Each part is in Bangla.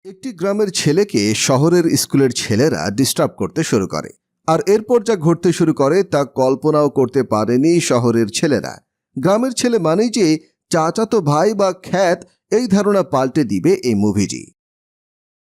একটি গ্রামের ছেলেকে শহরের স্কুলের ছেলেরা ডিস্টার্ব করতে শুরু করে। আর এরপর যা ঘটতে শুরু করে তা কল্পনাও করতে পারেনি শহরের ছেলেরা। গ্রামের ছেলে মানেই যে চাচাতো ভাই বা খ্যাত, এই ধারণা পাল্টে দিবে এই মুভিটি।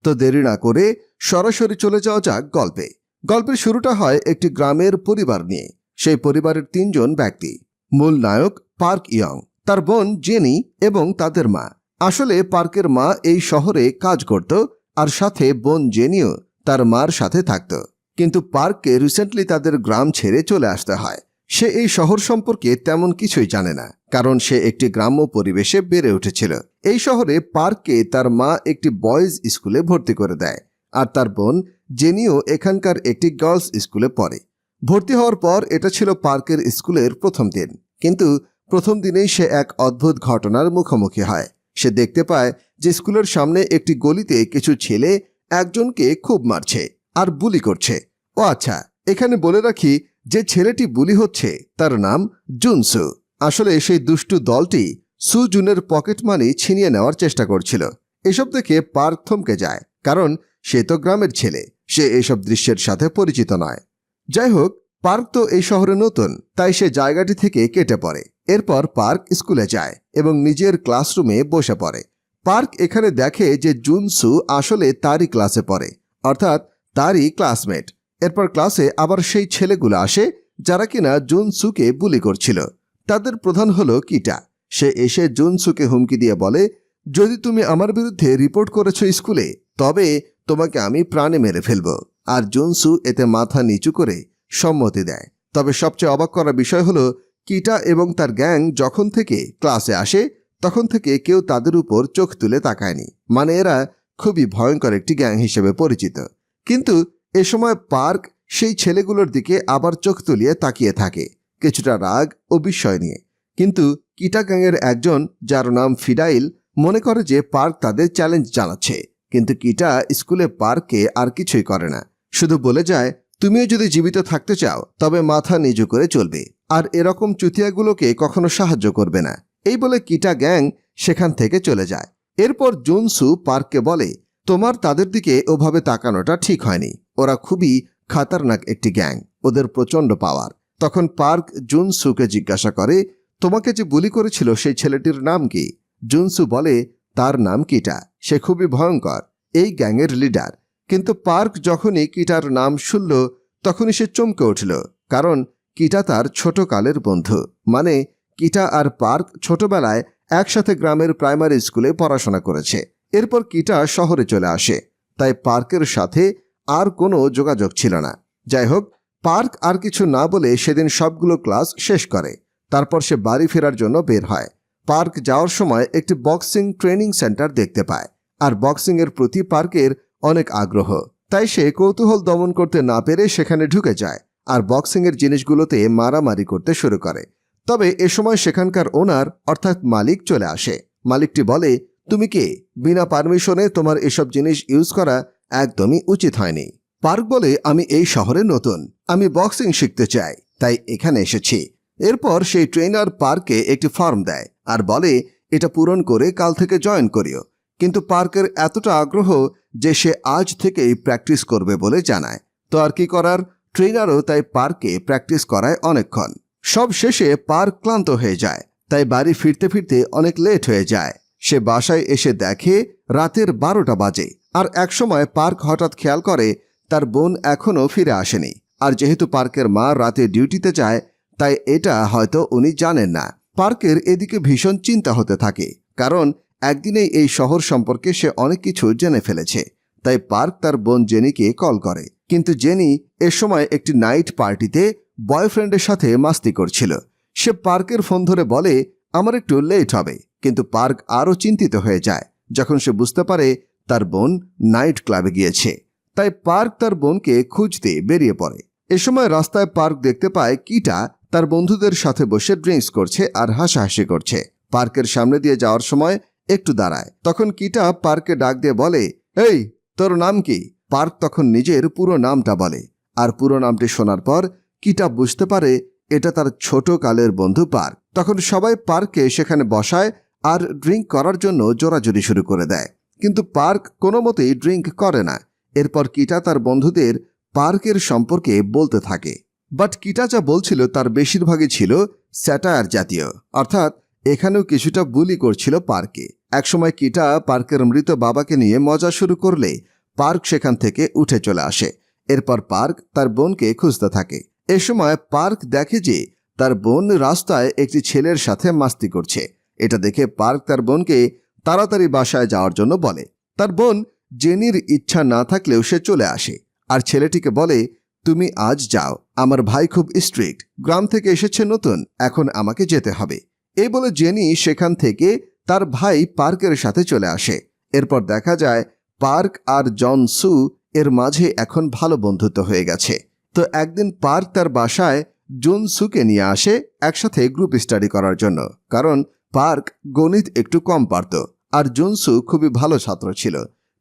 তো দেরি না করে সরাসরি চলে যাওয়া যাক গল্পে। গল্পের শুরুটা হয় একটি গ্রামের পরিবার নিয়ে। সেই পরিবারের ৩ জন ব্যক্তি। মূল নায়ক পার্ক ইয়ং, তার বোন জেনি এবং তাদের মা। আসলে পার্কের মা এই শহরে কাজ করত, আর সাথে বোন জেনিও তার মার সাথে থাকত। কিন্তু পার্ককে রিসেন্টলি তাদের গ্রাম ছেড়ে চলে আসতে হয়। সে এই শহর সম্পর্কে তেমন কিছুই জানে না, কারণ সে একটি গ্রাম্য পরিবেশে বেড়ে উঠেছিল। এই শহরে পার্ককে তার মা একটি বয়েজ স্কুলে ভর্তি করে দেয়, আর তার বোন জেনিও এখানকার একটি গার্লস স্কুলে পড়ে। ভর্তি হওয়ার পর এটা ছিল পার্কের স্কুলের প্রথম দিন। কিন্তু প্রথম দিনেই সে এক অদ্ভুত ঘটনার মুখোমুখি হয়। সে দেখতে পায় যে স্কুলের সামনে একটি গলিতে কিছু ছেলে একজনকে খুব মারছে আর বুলি করছে। ও আচ্ছা, এখানে বলে রাখি যে ছেলেটি বুলি হচ্ছে তার নাম জুনসু। আসলে সেই দুষ্টু দলটি সু জুনের পকেট মানি ছিনিয়ে নেওয়ার চেষ্টা করছিল। এসব দেখে পার্ক থমকে যায়, কারণ সে তো গ্রামের ছেলে, সে এসব দৃশ্যের সাথে পরিচিত নয়। যাই হোক, পার্ক তো এই শহরে নতুন, তাই সে জায়গাটি থেকে কেটে পড়ে। এরপর পার্ক স্কুলে যায় এবং নিজের ক্লাসরুমে বসে পড়ে। পার্ক এখানে দেখে যে জুনসু আসলে তারই ক্লাসে পড়ে, অর্থাৎ তারই ক্লাসমেট। এরপর ক্লাসে আবার সেই ছেলেগুলো আসে যারা কিনা জুনসুকে বুলি করছিল। তাদের প্রধান হলো কিটা। সে এসে জুনসুকে হুমকি দিয়ে বলে, যদি তুমি আমার বিরুদ্ধে রিপোর্ট করেছো স্কুলে, তবে তোমাকে আমি প্রাণে মেরে ফেলব। আর জুনসু এতে মাথা নিচু করে সম্মতি দেয়। তবে সবচেয়ে অবাক করা বিষয় হলো, কিটা এবং তার গ্যাং যখন থেকে ক্লাসে আসে তখন থেকে কেউ তাদের উপর চোখ তুলে তাকায়নি। মানে এরা খুবই ভয়ঙ্কর একটি গ্যাং হিসেবে পরিচিত। কিন্তু এ সময় পার্ক সেই ছেলেগুলোর দিকে আবার চোখ তুলিয়ে তাকিয়ে থাকে, কিছুটা রাগ ও বিস্ময় নিয়ে। কিন্তু কিটা গ্যাংয়ের একজন, যার নাম ফিডাইল, মনে করে যে পার্ক তাদের চ্যালেঞ্জ জানাচ্ছে। কিন্তু কিটা স্কুলে পার্ককে আর কিছুই করে না, শুধু বলে যায়, তুমিও যদি জীবিত থাকতে চাও তবে মাথা নিচু করে চলবে, আর এরকম চুতিয়াগুলোকে কখনো সাহায্য করবে না। এই বলে কিটা গ্যাং সেখান থেকে চলে যায়। এরপর জুনসু পার্ককে বলে, তোমার তাদের দিকে ওভাবে তাকানোটা ঠিক হয়নি। ওরা খুবই খাতারনাক একটি গ্যাং, ওদের প্রচণ্ড পাওয়ার। তখন পার্ক জুনসুকে জিজ্ঞাসা করে, তোমাকে যে বুলি করেছিল সেই ছেলেটির নাম কি? জুনসু বলে, তার নাম কিটা, সে খুবই ভয়ঙ্কর, এই গ্যাংয়ের লিডার। কিন্তু পার্ক যখনই কিটার নাম শুনল তখনই সে চমকে উঠল, কারণ কিটা তার ছোটকালের বন্ধু। মানে কিটা আর পার্ক ছোটবেলায় একসাথে গ্রামের প্রাইমারি স্কুলে পড়াশোনা করেছে। এরপর কিটা শহরে চলে আসে, তাই পার্কের সাথে আর কোনো যোগাযোগ ছিল না। যাই হোক, পার্ক আর কিছু না বলে সেদিন সবগুলো ক্লাস শেষ করে। তারপর সে বাড়ি ফেরার জন্য বের হয়। পার্ক যাওয়ার সময় একটি বক্সিং ট্রেনিং সেন্টার দেখতে পায়, আর বক্সিংয়ের প্রতি পার্কের অনেক আগ্রহ। তাই সে কৌতূহল দমন করতে না পেরে সেখানে ঢুকে যায় আর বক্সিংয়ের জিনিসগুলোতে মারামারি করতে শুরু করে। তবে এ সময় সেখানকার ওনার অর্থাৎ মালিক চলে আসে। মালিকটি বলে, তুমি কে? বিনা পারমিশনে তোমার এসব জিনিস ইউজ করা একদমই উচিত হয়নি। পার্ক বলে, আমি এই শহরে নতুন, আমি বক্সিং শিখতে চাই, তাই এখানে এসেছি। এরপর সেই ট্রেনার পার্ককে একটি ফর্ম দেয় আর বলে, এটা পূরণ করে কাল থেকে জয়েন করিও। কিন্তু পার্কের এতটা আগ্রহ যে সে আজ থেকেই প্র্যাকটিস করবে বলে জানায়। তো আর কি করার, ট্রেনারও তাই পার্ককে প্র্যাকটিস করায় অনেকক্ষণ। সব শেষে পার্ক ক্লান্ত হয়ে যায়, তাই বাড়ি ফিরতে ফিরতে অনেক লেট হয়ে যায়। সে বাসায় এসে দেখে রাতের 12টা বাজে। আর একসময় পার্ক হঠাৎ খেয়াল করে তার বোন এখনও ফিরে আসেনি। আর যেহেতু পার্কের মা রাতে ডিউটিতে যায়, তাই এটা হয়তো উনি জানেন না। পার্কের এদিকে ভীষণ চিন্তা হতে থাকে, কারণ একদিনেই এই শহর সম্পর্কে সে অনেক কিছু জেনে ফেলেছে। তাই পার্ক তার বোন জেনিকে কল করে। কিন্তু জেনি এ সময় একটি নাইট পার্টিতে বয়ফ্রেন্ডের সাথে মাস্তি করছিল। সে পার্কের ফোন ধরে বলে, আমার একটু লেট হবে। কিন্তু পার্ক আরও চিন্তিত হয়ে যায় যখন সে বুঝতে পারে তার বোন নাইট ক্লাবে গিয়েছে। তাই পার্ক তার বোনকে খুঁজতে বেরিয়ে পড়ে। এ সময় রাস্তায় পার্ক দেখতে পায় কিটা তার বন্ধুদের সাথে বসে ড্রিঙ্কস করছে আর হাসাহাসি করছে। পার্কের সামনে দিয়ে যাওয়ার সময় একটু দাঁড়ায়। তখন কিটা পার্ককে ডাক দিয়ে বলে, এই, তোর নাম কি? পার্ক তখন নিজের পুরো নামটা বলে। আর পুরো নামটি শোনার পর কিটা বুঝতে পারে এটা তার ছোট কালের বন্ধু পার্ক। তখন সবাই পার্ককে সেখানে বসায় আর ড্রিঙ্ক করার জন্য জোরাজুরি শুরু করে দেয়। কিন্তু পার্ক কোনো মতেই ড্রিঙ্ক করে না। এরপর কিটা তার বন্ধুদের পার্কের সম্পর্কে বলতে থাকে। বাট কিটা যা বলছিল তার বেশিরভাগই ছিল স্যাটায়ার জাতীয়, অর্থাৎ এখানেও কিছুটা বুলি করছিল পার্কে। একসময় কিটা পার্কের মৃত বাবাকে নিয়ে মজা শুরু করলে পার্ক সেখান থেকে উঠে চলে আসে। এরপর পার্ক তার বোনকে খুঁজতে থাকে। এ সময় পার্ক দেখে যে তার বোন রাস্তায় একটি ছেলের সাথে মাস্তি করছে। এটা দেখে পার্ক তার বোনকে তাড়াতাড়ি বাসায় যাওয়ার জন্য বলে। তার বোন জেনির ইচ্ছা না থাকলেও সে চলে আসে আর ছেলেটিকে বলে, তুমি আজ যাও, আমার ভাই খুব স্ট্রিক্ট, গ্রাম থেকে এসেছে নতুন, এখন আমাকে যেতে হবে। এই বলে জেনি সেখান থেকে তার ভাই পার্কের সাথে চলে আসে। এরপর দেখা যায় পার্ক আর জন সু এর মাঝে এখন ভালো বন্ধুত্ব হয়ে গেছে। তো একদিন পার্ক তার বাসায় জুন সুকে নিয়ে আসে একসাথে গ্রুপ স্টাডি করার জন্য, কারণ পার্ক গণিত একটু কম পারত আর জুনসু খুবই ভালো ছাত্র ছিল,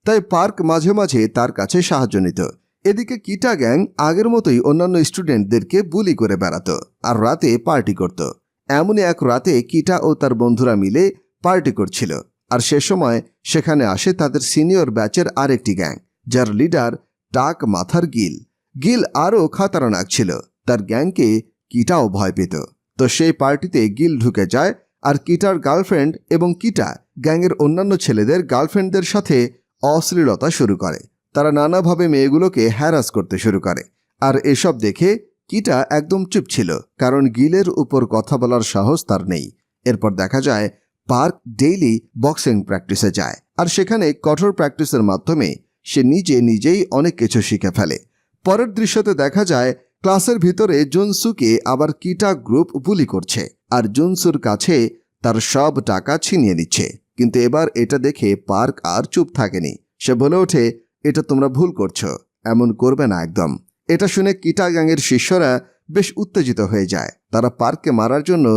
তাই পার্ক মাঝে মাঝে তার কাছে সাহায্য নিত। এদিকে কিটা গ্যাং আগের মতোই অন্যান্য স্টুডেন্টদেরকে বুলি করে বেড়াতো আর রাতে পার্টি করত। এমনই এক রাতে কিটা ও তার বন্ধুরা মিলে পার্টি করছিল, আর সে সময় সেখানে আসে তাদের সিনিয়র ব্যাচের আরেকটি গ্যাং, যার লিডার টাক মাথার গিল। গিল আরও খাতারনাক ছিল, তার গ্যাংকে কিটাও ভয় পেত। তো সেই পার্টিতে গিল ঢুকে যায় আর কিটার গার্লফ্রেন্ড এবং কিটা গ্যাংয়ের অন্যান্য ছেলেদের গার্লফ্রেন্ডদের সাথে অশ্লীলতা শুরু করে। তারা নানাভাবে মেয়েগুলোকে হ্যারাস করতে শুরু করে। আর এসব দেখে কিটা একদম চুপ ছিল, কারণ গিলের উপর কথা বলার সাহস তার নেই। এরপর দেখা যায় পার্ক ডেইলি বক্সিং প্র্যাকটিসে যায়, আর সেখানে কঠোর প্র্যাকটিসের মাধ্যমে সে নিজেই অনেক কিছু শিখে ফেলে। পরের দৃশ্যতে দেখা যায় ক্লাসের ভিতরে জুনসুকে আবার কিটা গ্রুপ বুলি করছে আর জুনসুর কাছে তার সব টাকা ছিনিয়ে নিচ্ছে। কিন্তু এবার এটা দেখে পার্ক আর চুপ থাকেনি। সে বলে ওঠে, এটা তোমরা ভুল করছো, এমন করবে না একদম। এটা শুনে কিটা গ্যাংয়ের শিষ্যরা বেশ উত্তেজিত হয়ে যায়। তারা পার্ককে মারার জন্য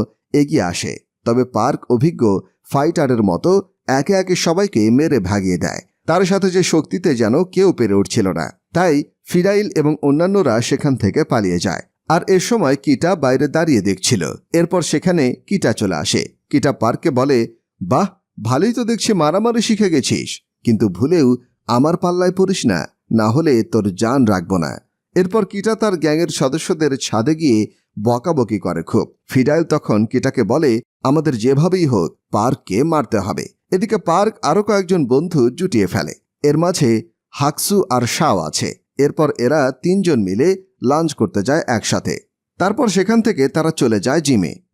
এগিয়ে আসে, তবে পার্ক অভিজ্ঞ ফাইটারের মতো একে একে সবাইকে মেরে ভাগিয়ে দেয়। তার সাথে যে শক্তিতে যেন কেউ পেরে উঠছিল না, তাই ফিরাইল এবং অন্যান্যরা সেখান থেকে পালিয়ে যায়। আর এ সময় কিটা বাইরে দাঁড়িয়ে দেখছিল। এরপর সেখানে কিটা চলে আসে। কিটা পার্ককে বলে, বাহ, ভালোই তো দেখছি মারামারি শিখে গেছিস, কিন্তু ভুলেও আমার পাল্লায় পড়িস না, না হলে তোর জান রাখবো না। এরপর কিটা তার গ্যাংয়ের সদস্যদের ছাদে গিয়ে বকাবকি করে খুব। ফিরাইল তখন কিটাকে বলে, আমাদের যেভাবেই হোক পার্ককে মারতে হবে। এদিকে পার্ক আরও কয়েকজন বন্ধু জুটিয়ে ফেলে। এর মাঝে হাকসু আর শাও আছে। এরপর এরা তিনজন মিলে লাঞ্চ করতে যায় একসাথে। তারপর সেখান থেকে তারা চলে যায়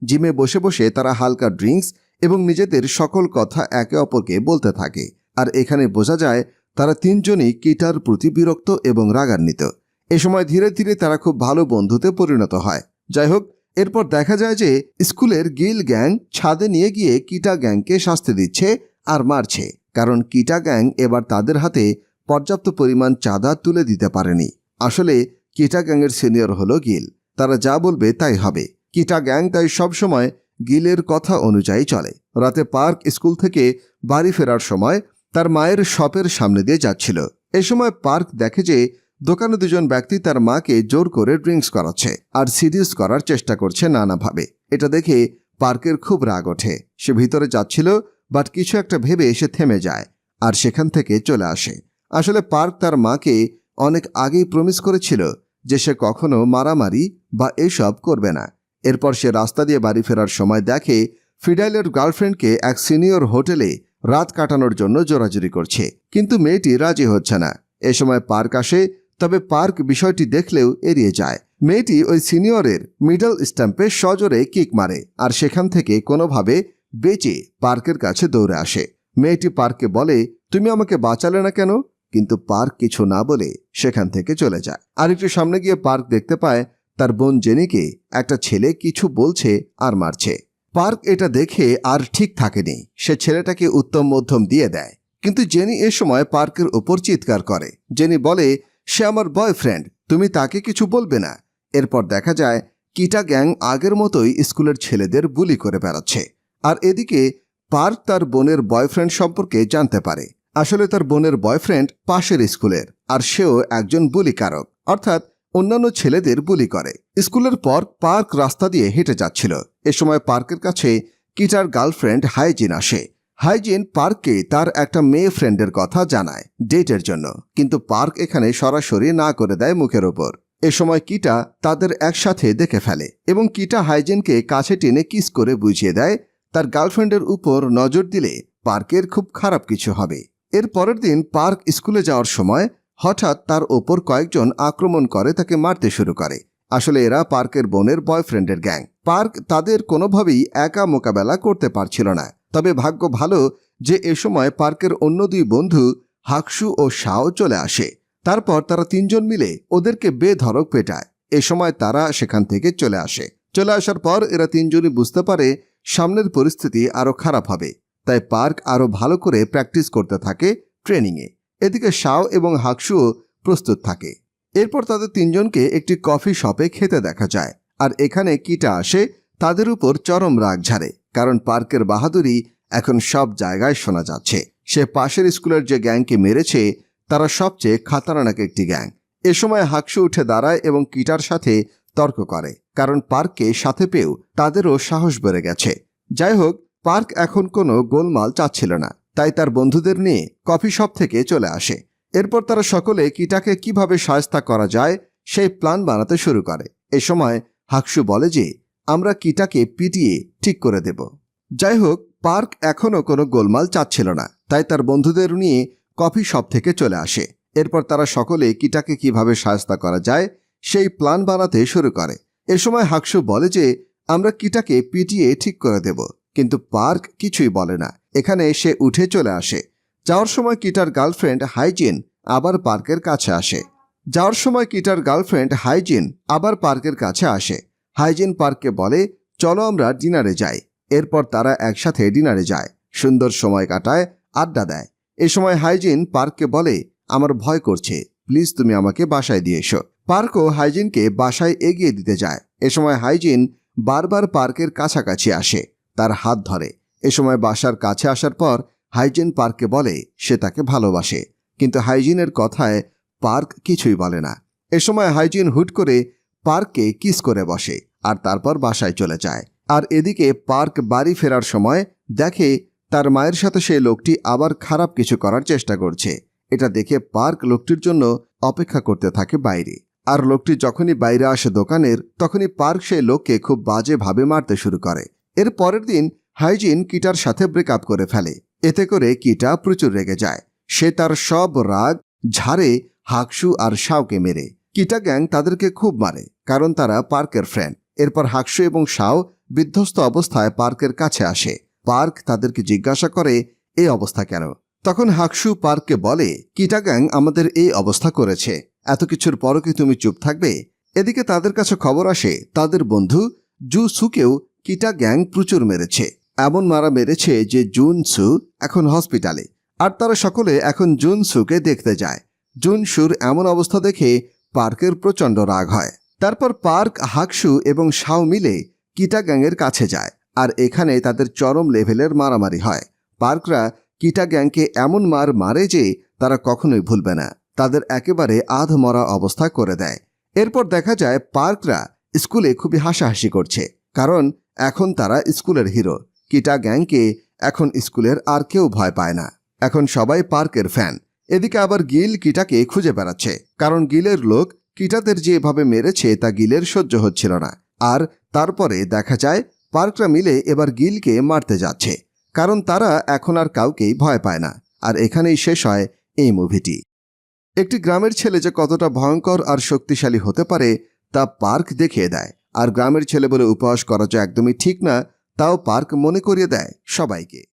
জিমে বসে বসে তারা হালকা ড্রিঙ্কস এবং নিজেদের সকল কথা একে অপরকে বলতে থাকে। আর এখানে বোঝা যায় তারা তিনজনই কিটার প্রতি বিরক্ত এবং রাগান্বিত। এ সময় ধীরে ধীরে তারা খুব ভালো বন্ধুতে পরিণত হয়। যাই হোক, এরপর দেখা যায় যে স্কুলের গিল গ্যাং ছাদে নিয়ে গিয়ে কিটা গ্যাংকে শাস্তি দিচ্ছে আর মারছে, কারণ কিটা গ্যাং এবার তাদের হাতে পর্যাপ্ত পরিমাণ চাঁদা তুলে দিতে পারেনি। আসলে কিটা গ্যাংয়ের সিনিয়র হলো গিল, তারা যা বলবে তাই হবে। কিটা গ্যাং তাই সবসময় গিলের কথা অনুযায়ী চলে। রাতে পার্ক স্কুল থেকে বাড়ি ফেরার সময় তার মায়ের শপের সামনে দিয়ে যাচ্ছিল। এ সময় পার্ক দেখে যে দোকানে দুজন ব্যক্তি তার মাকে জোর করে ড্রিঙ্কস করাচ্ছে আর সিডিউস করার চেষ্টা করছে নানাভাবে। এটা দেখে পার্কের খুব রাগ ওঠে। সে ভিতরে যাচ্ছিল, বাট কিছু একটা ভেবে এসে থেমে যায় আর সেখান থেকে চলে আসে। আসলে পার্ক তার মাকে অনেক আগেই প্রমিস করেছিল যে সে কখনো মারামারি বা এসব করবে না। এরপর সে রাস্তা দিয়ে বাড়ি ফেরার সময় দেখে ফিডাইলের গার্লফ্রেন্ডকে এক সিনিয়র হোটেলে রাত কাটানোর জন্য জোরাজুরি করছে, কিন্তু মেয়েটি রাজি হচ্ছে না। এ সময় পার্ক আসে, তবে পার্ক বিষয়টি দেখলেও এড়িয়ে যায়। মেয়েটি ওই সিনিয়রের মিডল স্ট্যাম্পে সজোরে কিক মারে আর সেখান থেকে কোনোভাবে বেঁচে পার্কের কাছে দৌড়ে আসে। মেয়েটি পার্ককে বলে, তুমি আমাকে বাঁচালে না কেন? কিন্তু পার্ক কিছু না বলে সেখান থেকে চলে যায়। আর একটু সামনে গিয়ে পার্ক দেখতে পায় তার বোন জেনিকে একটা ছেলে কিছু বলছে আর মারছে। পার্ক এটা দেখে আর ঠিক থাকেনি, সে ছেলেটাকে উত্তম মধ্যম দিয়ে দেয়। কিন্তু জেনি এ সময় পার্কের উপর চিৎকার করে। জেনি বলে, সে আমার বয়ফ্রেন্ড, তুমি তাকে কিছু বলবে না। এরপর দেখা যায় কিটা গ্যাং আগের মতোই স্কুলের ছেলেদের বুলি করে বেড়াচ্ছে। আর এদিকে পার্ক তার বোনের বয়ফ্রেন্ড সম্পর্কে জানতে পারে। আসলে তার বোনের বয়ফ্রেন্ড পাশের স্কুলের, আর সেও একজন বুলিকারক, অর্থাৎ অন্যান্য ছেলেদের বুলি করে। স্কুলের পর পার্ক রাস্তা দিয়ে হেঁটে যাচ্ছিল। এ সময় পার্কের কাছে কিটার গার্লফ্রেন্ড হাইজিন আসে। হাইজিন পার্ককে তার একটা মেয়ে ফ্রেন্ডের কথা জানায় ডেটের জন্য, কিন্তু পার্ক এখানে সরাসরি না করে দেয় মুখের ওপর। এ সময় কিটা তাদের একসাথে দেখে ফেলে এবং কিটা হাইজিনকে কাছে টেনে কিস করে বুঝিয়ে দেয় তার গার্লফ্রেন্ডের উপর নজর দিলে পার্কের খুব খারাপ কিছু হবে। এর পরের দিন পার্ক স্কুলে যাওয়ার সময় হঠাৎ তার ওপর কয়েকজন আক্রমণ করে তাকে মারতে শুরু করে। আসলে এরা পার্কের বোনের বয়ফ্রেন্ডের গ্যাং। পার্ক তাদের কোনোভাবেই একা মোকাবেলা করতে পারছিল না। তবে ভাগ্য ভালো যে এ সময় পার্কের অন্য দুই বন্ধু হাকসু ও শাও চলে আসে। তারপর তারা তিনজন মিলে ওদেরকে বেধড়ক পেটায়। এ সময় তারা সেখান থেকে চলে আসে। চলে আসার পর এরা তিনজনই বুঝতে পারে সামনের পরিস্থিতি আরও খারাপ হবে, তাই পার্ক আরও ভালো করে প্র্যাকটিস করতে থাকে ট্রেনিংয়ে। এদিকে শাও এবং হাকসুও প্রস্তুত থাকে। এরপর তাদের তিনজনকে একটি কফি শপে খেতে দেখা যায়, আর এখানে কিটা আসে তাদের উপর চরম রাগ ঝাড়ে, কারণ পার্কের বাহাদুরি এখন সব জায়গায় শোনা যাচ্ছে। সে পাশের স্কুলের যে গ্যাংকে মেরেছে তারা সবচেয়ে খাতারনাক একটি গ্যাং। এ সময় হাকসু উঠে দাঁড়ায় এবং কিটার সাথে তর্ক করে, কারণ পার্ককে সাথে পেয়েও তাদেরও সাহস বেড়ে গেছে। যাই হোক, পার্ক এখন কোনো গোলমাল চাচ্ছিল না, তাই তার বন্ধুদের নিয়ে কফি শপ থেকে চলে আসে। এরপর তারা সকলে কিটাকে কিভাবে শায়েস্তা করা যায় সেই প্ল্যান বানাতে শুরু করে। এ সময় হাকসু বলে যে আমরা কিটাকে পিটিয়ে ঠিক করে দেব। যাই হোক, পার্ক এখনও কোনো গোলমাল চাচ্ছিল না, তাই তার বন্ধুদের নিয়ে কফি শপ থেকে চলে আসে। এরপর তারা সকলে কিটাকে কিভাবে শায়েস্তা করা যায় সেই প্ল্যান বানাতে শুরু করে। এ সময় হাকসু বলে যে আমরা কিটাকে পিটিয়ে ঠিক করে দেব, কিন্তু পার্ক কিছুই বলে না। এখানে সে উঠে চলে আসে। যাওয়ার সময় কিটার গার্লফ্রেন্ড হাইজিন আবার পার্কের কাছে আসে। হাইজিন পার্ককে বলে চলো আমরা ডিনারে যাই। এরপর তারা একসাথে ডিনারে যায়, সুন্দর সময় কাটায়, আড্ডা দেয়। এ সময় হাইজিন পার্ককে বলে আমার ভয় করছে, প্লিজ তুমি আমাকে বাসায় দিয়ে এসো। পার্কও হাইজিনকে বাসায় এগিয়ে দিতে যায়। এ সময় হাইজিন বারবার পার্কের কাছাকাছি আসে, তার হাত ধরে। এ সময় বাসার কাছে আসার পর হাইজিন পার্ককে বলে সে তাকে ভালোবাসে, কিন্তু হাইজিনের কথায় পার্ক কিছুই বলে না। এ সময় হাইজিন হুট করে পার্ককে কিস করে বসে আর তারপর বাসায় চলে যায়। আর এদিকে পার্ক বাড়ি ফেরার সময় দেখে তার মায়ের সাথে সেই লোকটি আবার খারাপ কিছু করার চেষ্টা করছে। এটা দেখে পার্ক লোকটির জন্য অপেক্ষা করতে থাকে বাইরে। আর লোকটি যখনই বাইরে আসে দোকানের, তখনই পার্ক সেই লোককে খুব বাজেভাবে মারতে শুরু করে। এর পরের দিন হাইজিন কিটার সাথে ব্রেকআপ করে ফেলে। এতে করে কিটা প্রচুর রেগে যায়। সে তার সব রাগ ঝাড়ে হাকসু আর শাওকে মেরে। কিটা গ্যাং তাদেরকে খুব মারে, কারণ তারা পার্কের ফ্রেন্ড। এরপর হাকসু এবং শাও বিধ্বস্ত অবস্থায় পার্কের কাছে আসে। পার্ক তাদেরকে জিজ্ঞাসা করে এই অবস্থা কেন। তখন হাকসু পার্ককে বলে কিটা গ্যাং আমাদের এই অবস্থা করেছে, এত কিছুর পরও কি তুমি চুপ থাকবে? এদিকে তাদের কাছে খবর আসে তাদের বন্ধু জু সুকেও কিটা গ্যাং প্রচুর মেরেছে। এমন মারা মেরেছে যে জুন সু এখন হসপিটালে। আর তারা সকলে এখন জুন সুকে দেখতে যায়। জুন সুর এমন অবস্থা দেখে পার্কের প্রচণ্ড রাগ হয়। তারপর পার্ক, হাকসু এবং শাও মিলে কিটা গ্যাংয়ের কাছে যায়, আর এখানে তাদের চরম লেভেলের মারামারি হয়। পার্করা কিটা গ্যাংকে এমন মার মারে যে তারা কখনোই ভুলবে না, তাদের একেবারে আধমরা অবস্থা করে দেয়। এরপর দেখা যায় পার্করা স্কুলে খুবই হাসাহাসি করছে, কারণ এখন তারা স্কুলের হিরো। কিটা গ্যাংকে এখন স্কুলের আর কেউ ভয় পায় না, এখন সবাই পার্কের ফ্যান। এদিকে আবার গিল কিটাকে খুঁজে বেড়াচ্ছে, কারণ গিলের লোক কিটাদের যেভাবে মেরেছে তা গিলের সহ্য হচ্ছিল না। আর তারপরে দেখা যায় পার্করা মিলে এবার গিলকে মারতে যাচ্ছে, কারণ তারা এখন আর কাউকেই ভয় পায় না। আর এখানেই শেষ হয় এই মুভিটি। একটি গ্রামের ছেলে যে কতটা ভয়ঙ্কর আর শক্তিশালী হতে পারে তা পার্ক দেখিয়ে দেয়। আর গ্রামের ছেলে বলে উপহাস করা যে একদমই ঠিক না, তাও পার্ক মনে করিয়ে দেয় সবাইকে।